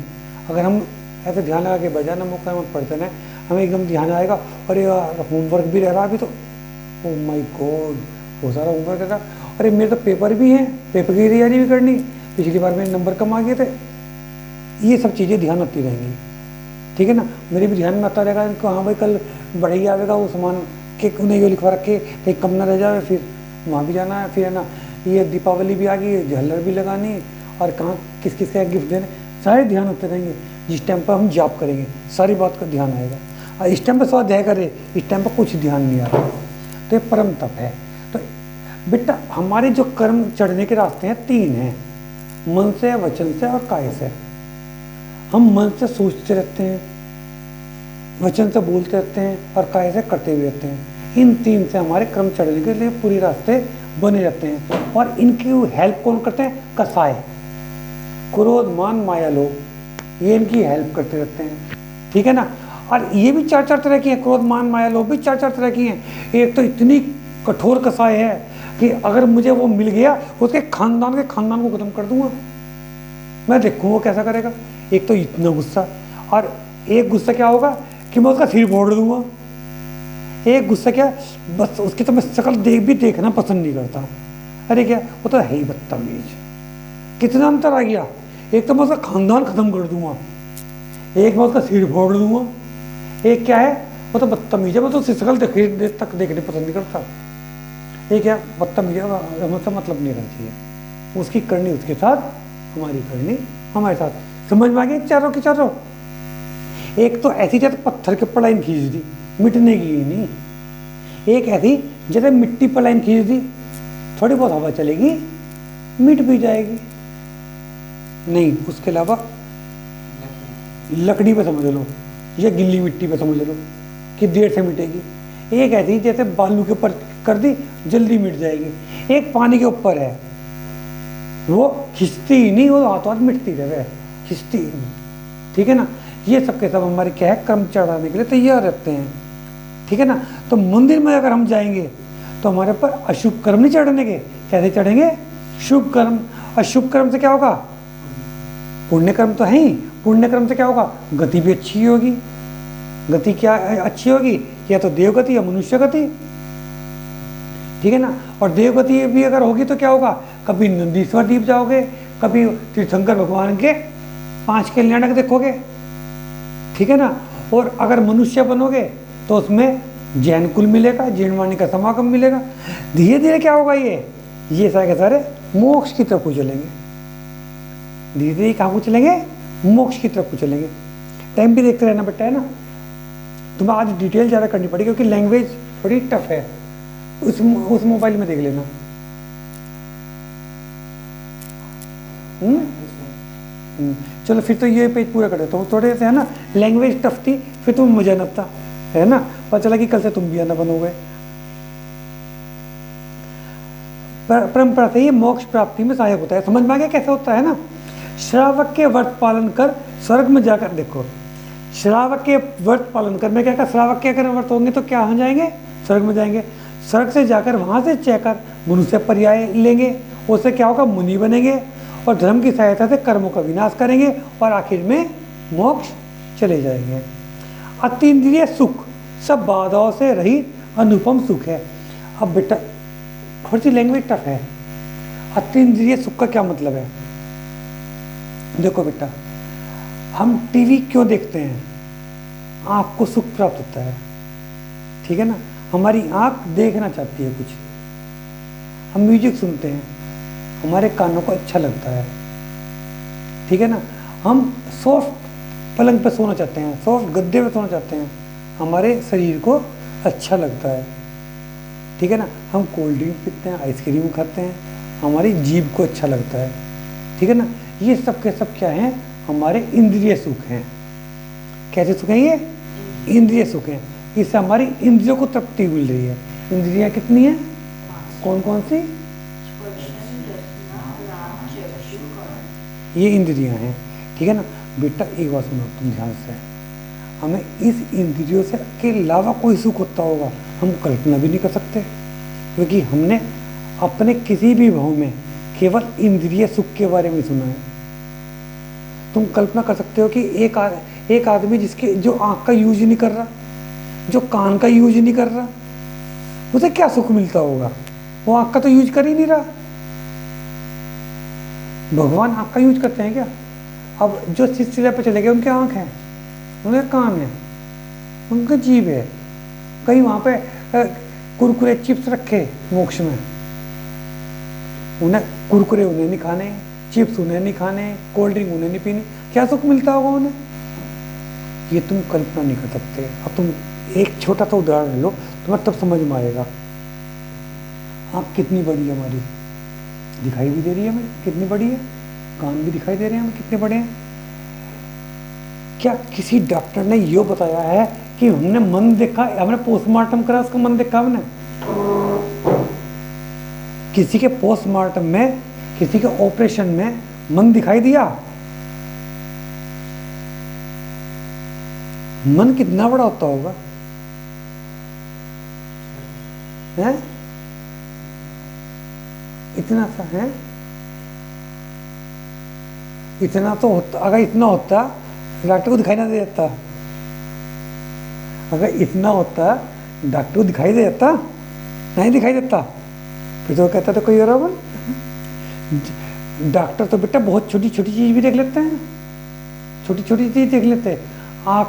अगर हम ऐसे ध्यान लगा के बजाना मौका मत पढ़ते ना, हमें एकदम ध्यान आएगा। और ये होमवर्क भी रह रहा अभी तो, ओ माय गॉड बहुत सारा होमवर्क रहा। अरे मेरे तो पेपर भी हैं, पेपर की तैयारी भी करनी, पिछली बार मेरे नंबर कम आ गए थे। ये सब चीज़ें ध्यान रखती रहेंगी, ठीक है ना। मेरे भी ध्यान में आता रहेगा कि हाँ भाई कल बढ़ई आवेगा वो सामान के उन्हें ये लिखवा रखे कहीं कम ना रह जाए, फिर वहाँ भी जाना है, फिर है ना ये दीपावली भी आ गई, झल्लर भी लगानी, और कहाँ किस किस का गिफ्ट देने, सारे ध्यान होते रहेंगे। जिस टाइम पर हम जाप करेंगे सारी बात का ध्यान आएगा, और इस टाइम पर स्वाध्याय करें इस टाइम पर कुछ ध्यान नहीं आ रहा। तो ये परम तप है। तो बेटा हमारे जो कर्म चढ़ने के रास्ते हैं 3 हैं, मन से, वचन से और काय से। हम मन से सोचते रहते हैं, वचन से बोलते रहते हैं और काय से करते हुए रहते हैं। इन 3 से हमारे कर्म चढ़ने के लिए पूरे रास्ते बने रहते हैं। और इनकी हेल्प कौन करते हैं? कसाय, क्रोध मान माया लोभ, ये इनकी हेल्प करते रहते हैं, ठीक है ना। और ये भी 4-4 तरह की हैं, क्रोध मान माया लोभ भी 4-4 तरह की हैं। एक तो इतनी कठोर कसाय है कि अगर मुझे वो मिल गया उसके खानदान को खत्म कर दूंगा, मैं देखूँ वो कैसा करेगा। एक तो इतना गुस्सा, और एक गुस्सा क्या होगा कि मैं उसका सिर फोड़ दूंगा। एक गुस्सा क्या, बस उसकी तो मैं शक्ल देखना पसंद नहीं करता। अरे क्या, वो तो है ही बदतमीज। कितना अंतर आ गया। एक तो मैं उसका खानदान खत्म कर दूंगा, एक मैं उसका सिर फोड़ दूंगा। एक क्या है, वो तो बदतमीज है, मैं तो उसकी शक्ल देखने पसंद नहीं करता। ये क्या बदतमीजी, हमसे मतलब नहीं रहना चाहिए। उसकी करनी उसके साथ, हमारी करनी हमारे साथ। समझ में आ गई चारों की चारों। एक तो ऐसी जैसे पत्थर के पर लाइन खींच दी, मिटने की ही नहीं। एक ऐसी जैसे मिट्टी पर लाइन खींच दी, थोड़ी बहुत हवा चलेगी मिट भी जाएगी। नहीं, उसके अलावा लकड़ी पे समझ लो या गिल्ली मिट्टी पे समझ लो कि देर से मिटेगी। एक ऐसी जैसे बालू के ऊपर कर दी, जल्दी मिट जाएगी। एक पानी के ऊपर है, वो खिंचती ही नहीं, वो हाथों हाथ मिटती रहे, खिंचती ही नहीं। ठीक है ना। ये सब के सब हमारे क्या है, कर्म चढ़ाने के लिए तैयार रहते हैं। ठीक है ना। तो मंदिर में अगर हम जाएंगे तो हमारे पर अशुभ कर्म नहीं चढ़ने के। कैसे चढ़ेंगे? शुभ कर्म। और शुभ कर्म से क्या होगा? पुण्य कर्म तो है ही। पुण्य कर्म से क्या होगा? गति भी अच्छी होगी। गति क्या अच्छी होगी? या तो देवगति या मनुष्य गति। ठीक है ना। और देवगति भी अगर होगी तो क्या होगा? कभी नंदीश्वर द्वीप जाओगे, कभी तीर्थंकर भगवान के 5 कल्याणक देखोगे। ठीक है ना। और अगर मनुष्य बनोगे तो उसमें जैन कुल मिलेगा, जैन वाणी का समागम मिलेगा। धीरे धीरे क्या होगा? ये सारे के सारे मोक्ष की तरफ को चलेंगे। धीरे धीरे कहाँ को चलेंगे? मोक्ष की तरफ को चलेंगे। टाइम भी देखते रहना बेटा, है ना। तुम्हें आज डिटेल ज़्यादा करनी पड़ेगी क्योंकि लैंग्वेज थोड़ी टफ है। उस मोबाइल में देख लेना। चलो फिर तो ये पेज पूरा कर देता हूँ। थोड़े से है ना लैंग्वेज टफ थी, फिर तुम्हें मजा न आता, है ना। पता चला कि कल से तुम भी आना बनोगे। परंपरा से ये मोक्ष प्राप्ति में सहायक होता है। समझ में आ गया कैसे होता है ना। श्रावक के व्रत पालन कर स्वर्ग में जाकर, देखो श्रावक के व्रत पालन कर, मैं क्या कहा, श्रावक के अगर व्रत होंगे तो क्या हो जाएंगे? स्वर्ग में जाएंगे। स्वर्ग से जाकर वहां से चहकर मनुष्य पर्याय लेंगे, उससे क्या होगा? मुनि बनेंगे और धर्म की सहायता से कर्मों का विनाश करेंगे और आखिर में मोक्ष चले जाएंगे। अतीन्द्रिय सुख सब बाधाओं से रहित अनुपम सुख है। अब बेटा थोड़ी सी लैंग्वेज टफ है। अतीन्द्रिय सुख का क्या मतलब है? देखो बेटा, हम टीवी क्यों देखते हैं? आँख को सुख प्राप्त होता है। ठीक है ना। हमारी आँख देखना चाहती है कुछ। हम म्यूजिक सुनते हैं, हमारे कानों को अच्छा लगता है। ठीक है ना। हम सॉफ्ट पलंग पर सोना चाहते हैं, सॉफ्ट गद्दे पे सोना चाहते हैं, हमारे शरीर को अच्छा लगता है। ठीक है ना। हम कोल्ड ड्रिंक पीते हैं, आइसक्रीम खाते हैं, हमारी जीभ को अच्छा लगता है। ठीक है ना। ये सब के सब क्या हैं? हमारे इंद्रिय सुख हैं। कैसे सुख हैं? ये इंद्रिय सुख हैं। इससे हमारी इंद्रियों को तृप्ति मिल रही है। इंद्रियां कितनी हैं? कौन कौन सी? ये इंद्रियां हैं। ठीक है ना। बेटा एक बात सुनो तुम ध्यान से, हमें इस इंद्रियों से के अलावा कोई सुख होता होगा हम कल्पना भी नहीं कर सकते, क्योंकि हमने अपने किसी भी भाव में केवल इंद्रिय सुख के बारे में सुना है। तुम कल्पना कर सकते हो कि एक आदमी जिसके जो आँख का यूज नहीं कर रहा, जो कान का यूज नहीं कर रहा, उसे क्या सुख मिलता होगा? वो आँख का तो यूज कर ही नहीं रहा। भगवान आँख का यूज करते हैं क्या? अब जो सिलसिले पे चले गए उनके आँख है, उनके कान है, उनका जीभ है। कहीं वहाँ पे कुरकुरे चिप्स रखे मोक्ष में, उन्हें कुरकुरे उन्हें नहीं खाने, चिप्स उन्हें नहीं खाने, कोल्ड ड्रिंक उन्हें नहीं पीनी, क्या सुख मिलता होगा उन्हें? ये तुम कल्पना नहीं कर सकते। अब तुम एक छोटा सा उदाहरण लो, तुम्हें तब समझ में आएगा। आँख कितनी बड़ी है हमारी, दिखाई भी दे रही है हमें कितनी बड़ी है, कान भी दिखाई दे रहे हैं हमें कितने बड़े हैं। क्या किसी डॉक्टर ने ये बताया है कि हमने मन देखा, हमने पोस्टमार्टम करा उसका मन देखा हमने? किसी के पोस्टमार्टम में, किसी के ऑपरेशन में मन दिखाई दिया? मन कितना बड़ा होता होगा, है? इतना सा है, इतना तो होता। अगर इतना होता डॉक्टर को दिखाई ना दे देता, अगर इतना होता डॉक्टर को दिखाई दे देता, नहीं दिखाई देता, फिर तो कहता था कोई और बन। डॉक्टर तो बेटा बहुत छोटी छोटी चीज भी देख लेते हैं, छोटी छोटी चीज देख लेते हैं। आँख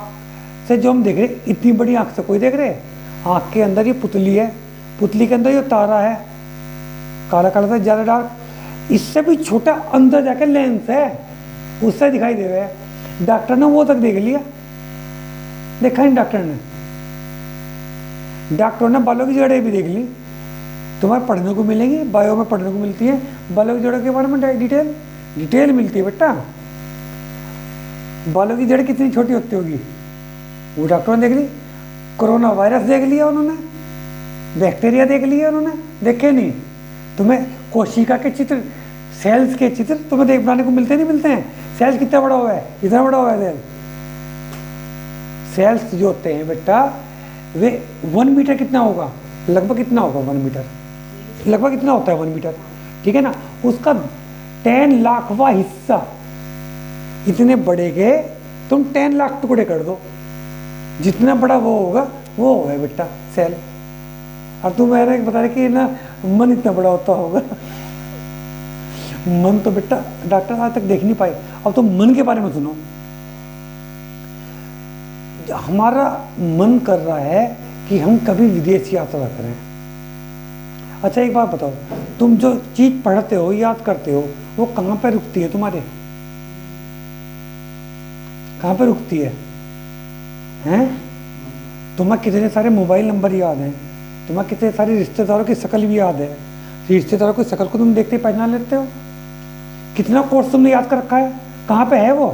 से जो हम देख रहे, इतनी बड़ी आँख से कोई देख रहे? आँख के अंदर ये पुतली है, पुतली के अंदर ये तारा है, काला काला सा ज़्यादा डार्क, इससे भी छोटा अंदर जाके लेंस है, उससे दिखाई दे रहा है। डॉक्टर ने वो तक देख लिया, देखा नहीं डॉक्टर ने बालों की जड़ें भी देख ली। तुम्हें पढ़ने को मिलेंगी, बायो में पढ़ने को मिलती है बालों की जड़ों के बारे में डिटेल मिलती है बेटा। बालों की जड़ कितनी छोटी होती होगी वो डॉक्टरों ने देख ली। कोरोना वायरस देख लिया उन्होंने, बैक्टीरिया देख लिया उन्होंने, देखे नहीं। तुम्हें कोशिका के चित्र, सेल्स के चित्र तुम्हें देख बनाने को मिलते नहीं मिलते हैं। सेल्स कितना बड़ा हुआ है, इतना बड़ा हुआ है सेल्स जो होते हैं बेटा, वे 1 मीटर कितना होगा, लगभग कितना होगा 1 मीटर, लगभग कितना होता है 1 मीटर, ठीक है ना। उसका 10 लाखवां हिस्सा इतने बड़े के तुम 10 लाख टुकड़े कर दो, जितना बड़ा वो होगा वो है बेटा सेल। और तुम मेरे बता रहे कि ना मन इतना बड़ा होता होगा मन तो बेटा डॉक्टर आज तक देख नहीं पाए। अब तो मन के बारे में सुनो। हमारा मन कर रहा है कि हम कभी विदेश यात्रा करें। अच्छा एक बात बताओ, तुम जो चीज पढ़ते हो, याद करते हो, वो कहाँ पे रुकती है तुम्हारे, कहाँ पे रुकती है? हैं? तुम्हें कितने सारे मोबाइल नंबर याद हैं, तुम्हें कितने सारे रिश्तेदारों की शक्ल भी याद है, रिश्तेदारों की शक्ल को तुम देखते पहचान लेते हो। कितना कोर्स तुमने याद कर रखा है, कहाँ पे है वो,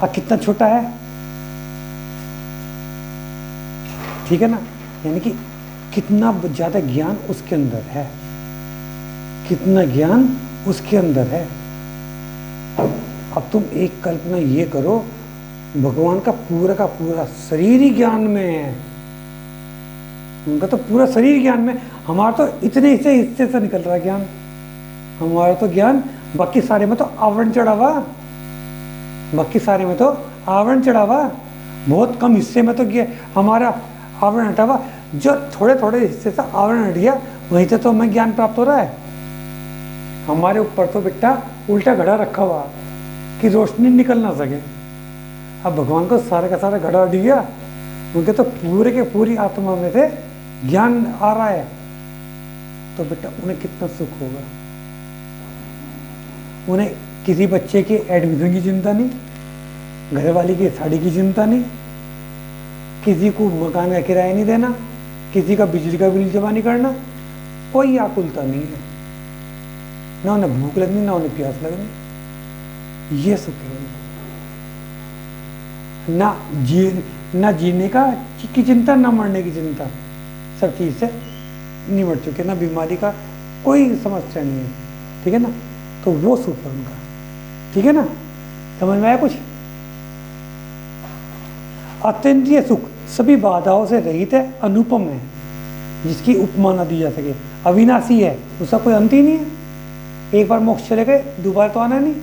और कितना छोटा है, ठीक है ना। यानी कि कितना ज़्यादा ज्ञान उसके अंदर है, कितना ज्ञान उसके अंदर है। अब तुम एक कल्पना ये करो, भगवान का पूरा शरीर ही ज्ञान में है, उनका तो पूरा शरीर ज्ञान में। हमारा तो इतने हिस्से से निकल रहा है ज्ञान, हमारा तो ज्ञान बाकी सारे में तो आवरण चढ़ा हुआ, बाकी सारे में तो आवरण चढ़ा हुआ, बहुत कम हिस्से में तो हमारा आवरण हटा हुआ। जो थोड़े थोड़े हिस्से से आवरण हट गया वहीं से तो हमें ज्ञान प्राप्त हो रहा है। हमारे ऊपर तो बेटा उल्टा घड़ा रखा हुआ कि रोशनी निकल ना सके। अब भगवान को सारे का सारा घड़ा हट गया, उनके तो पूरे के पूरी आत्मा में से ज्ञान आ रहा है, तो बेटा उन्हें कितना सुख होगा। उन्हें किसी बच्चे के एडमिशन की चिंता नहीं, घरवाली की साड़ी की चिंता नहीं, किसी को मकान का किराया नहीं देना, किसी का बिजली का बिल जमा नहीं करना, कोई आकुलता नहीं है, ना उन्हें भूख लगनी ना उन्हें प्यास लगनी, ये सुख है उनको। ना जीने की चिंता, ना मरने की चिंता, सब चीज़ से निमट चुके, ना बीमारी का कोई समस्या नहीं है, ठीक है ना। तो वो सुख है उनका, ठीक है ना, समझ में आया कुछ। अत्यंतीय सुख सभी बाधाओं से रहित है, अनुपम है, जिसकी उपमा न दी जा सके, अविनाशी है, उसका कोई अंत ही नहीं है। एक बार मोक्ष चले गए दोबारा तो आना नहीं,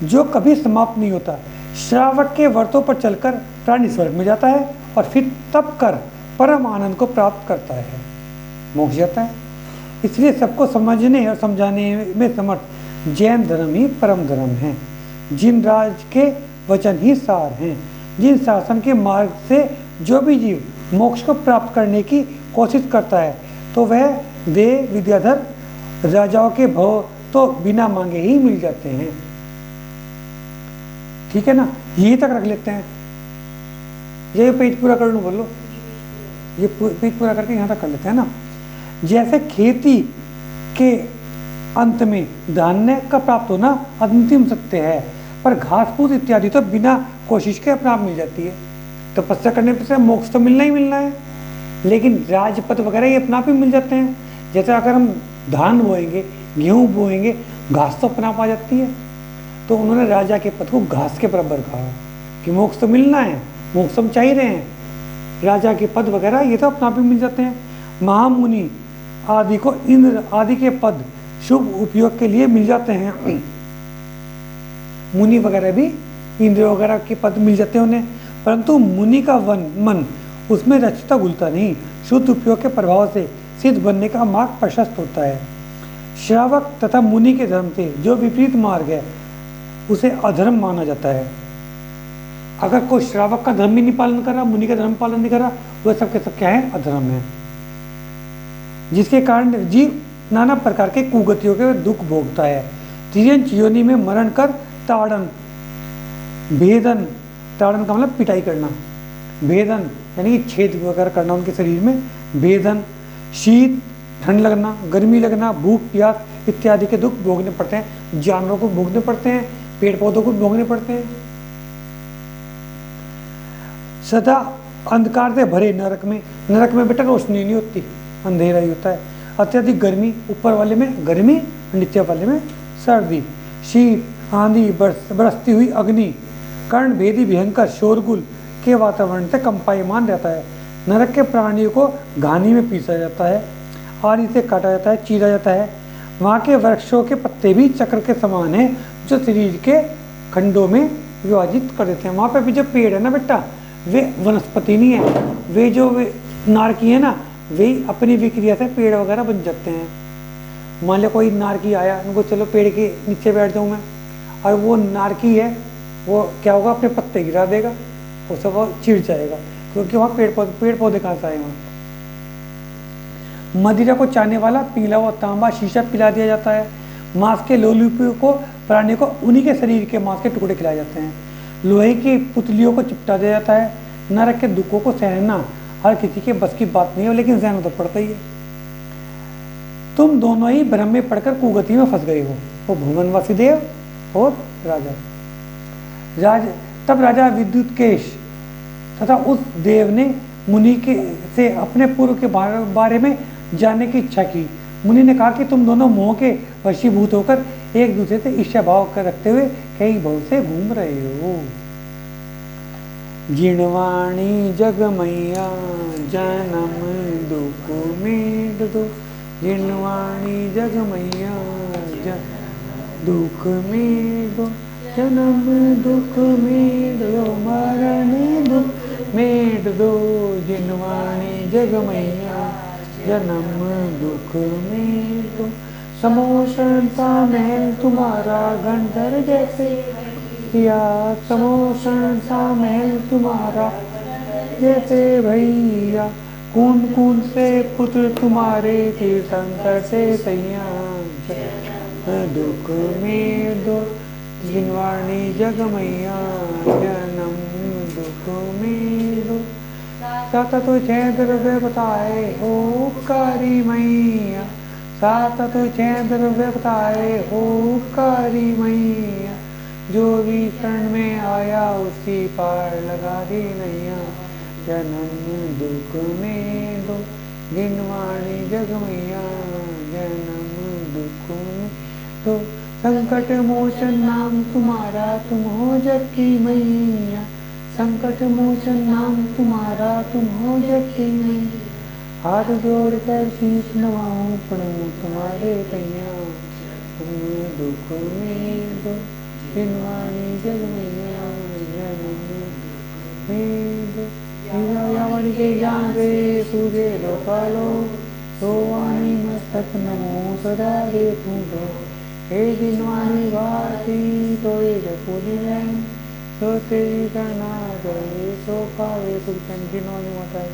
जो कभी समाप्त नहीं होता। श्रावक के व्रतों पर चलकर प्राणी स्वर्ग में जाता है और फिर तप कर परम आनंद को प्राप्त करता है, मोक्ष जाता है। इसलिए सबको समझने और समझाने में समर्थ जैन धर्म ही परम धर्म है। जिन राज के वचन ही सार हैं, जिन शासन के मार्ग से जो भी जीव मोक्ष को प्राप्त करने की कोशिश करता है, तो वह देव विद्याधर राजाओं के भव तो बिना मांगे ही मिल जाते हैं, ठीक है ना। यही तक रख लेते हैं, ये पेज पूरा कर लूँ, बोलो ये पेज पूरा करके यहाँ तक कर लेते हैं ना। जैसे खेती के अंत में धान्य का प्राप्त होना अंतिम सत्य है, पर घास फूस इत्यादि तो बिना कोशिश के अपने आप मिल जाती है। तपस्या करने पर मोक्ष तो मिलना ही मिलना है, लेकिन राजपद वगैरह ये अपने आप ही मिल जाते हैं। जैसे अगर हम धान बोएंगे, गेहूँ बोएंगे, घास तो अपने आप आ जाती है। तो उन्होंने राजा के पद को घास के बराबर कहा कि मोक्ष तो मिलना है, मोक्ष हम चाह रहे हैं, राजा के पद वगैरह ये तो अपने आप ही मिल जाते हैं। महामुनि आदि को इंद्र आदि के पद शुभ उपयोग के लिए मिल जाते हैं, मुनि वगैरह भी इंद्र वगैरह के पद मिल जाते हैं उन्हें, परंतु मुनि का मन उसमें रचता घुलता नहीं, शुद्ध उपयोग के प्रभाव से सिद्ध बनने का मार्ग प्रशस्त होता है। श्रावक तथा मुनि के धर्म से जो विपरीत मार्ग है उसे अधर्म माना जाता है। अगर कोई श्रावक का धर्म ही नहीं पालन कर रहा, मुनि का धर्म पालन नहीं कर रहा, वह सबके सब क्या है, अधर्म है। जिसके कारण जीव नाना प्रकार के कुगतियों के दुख भोगता है। तिर्यंच योनि में मरण कर ताड़न, भेदन, ताड़न का मतलब पिटाई करना, भेदन यानी कि छेद वगैरह करना उनके शरीर में, भेदन, शीत ठंड लगना, गर्मी लगना, भूख प्यास इत्यादि के दुख भोगने पड़ते हैं। जानवरों को भोगने पड़ते हैं, पेड़ पौधों को भोगने पड़ते हैं। सदा अंधकार से भरे नरक में बेटा रोशनी नहीं होती, अंधेरा ही होता है। अत्यधिक गर्मी, ऊपर वाले में गर्मी, नीचे वाले में सर्दी, शीत आंधी, बरसती हुई अग्नि, कर्ण भेदी भयंकर शोरगुल के वातावरण से कंपायमान रहता है। नरक के प्राणियों को घानी में पीसा जाता है, आरी से काटा जाता है, चीरा जाता है। वहाँ के वृक्षों के पत्ते भी चक्र के समान हैं, जो शरीर के खंडों में विभाजित कर देते हैं। वहाँ पे भी जो पेड़ है ना बेटा, वे वनस्पति नहीं है, वे जो नारकी है ना, वे अपनी विक्रिया से पेड़ वगैरह बन जाते हैं। मान लो कोई नारकी आया, उनको चलो पेड़ के नीचे बैठ जाऊँ मैं, और वो नारकी है, वो क्या होगा, अपने पत्ते गिरा देगा, उससे वो चिढ़ जाएगा, क्योंकि वहाँ पेड़ पौधे कहाँ से आए वहाँ। मदिरा को चाहने वाला पीला हुआ तांबा शीशा पिला दिया जाता है। मांस के लोलुपियों को प्राणी को उन्हीं के शरीर के मांस के टुकड़े खिलाए जाते हैं। लोहे की पुतलियों को चिपटा दिया जाता है। नरक के दुखों को सहना हर किसी के बस की बात नहीं है, लेकिन सहना तो पड़ता ही है। तुम दोनों ही भ्रम में पड़कर कुगति में फंस गए हो, वो भुवन वासुदेव और राजा। तब राजा विद्युतकेश तथा उस देव ने मुनि के से अपने पूर्व के बारे में जानने की इच्छा की। मुनि ने कहा कि तुम दोनों मोह के वशीभूत होकर एक दूसरे से ईर्ष्या भाव कर रखते हुए कई भव से घूम रहे हो। जिणवाणी जग मैया जन्म दुख में दो, जिणवाणी जग मैया दुख में दो, जन्म दुख में दो, मरण दुख में दो, जिणवाणी जग मैया जन्म दुख में दो। समोषण सा महल तुम्हारा गंधर जैसे या, समोषण सा महल तुम्हारा जैसे भैया, कून कून से पुत्र तुम्हारे तीर्थंकर से सैया, दुख में दो, जिनवाणी जग मैया जन्म दुख में दो। सात तो छह द्रव्य बताए हो उपकारी मैया, सात तो छह द्रव्य बताए हो उपकारी मैया, जो भी शरण में आया उसी पार लगा दी नैया, जन्म दुख में दो, जिनवाणी जग मैया जन्म दुख में दो। संकट मोचन नाम तुम्हारा तुम हो जग की मैया, संकट मोचन नाम तुम्हारा तुम हो जग की मैया, हाथ जोड़कर शीश नवाऊं पढ़ूं तुम्हारे पैया, तुम्हें दुख में दो, जिनवाणी जग मैया जन्म में दो। यावण के ज्ञान से सूझे लोकालो, तो वाणी मस्तक नमो सदा रे तू दो। हे जिनवाणी भारती तो जपूरी में, तो तेरी करना गए सो पावे सुख जिनवाणी माता।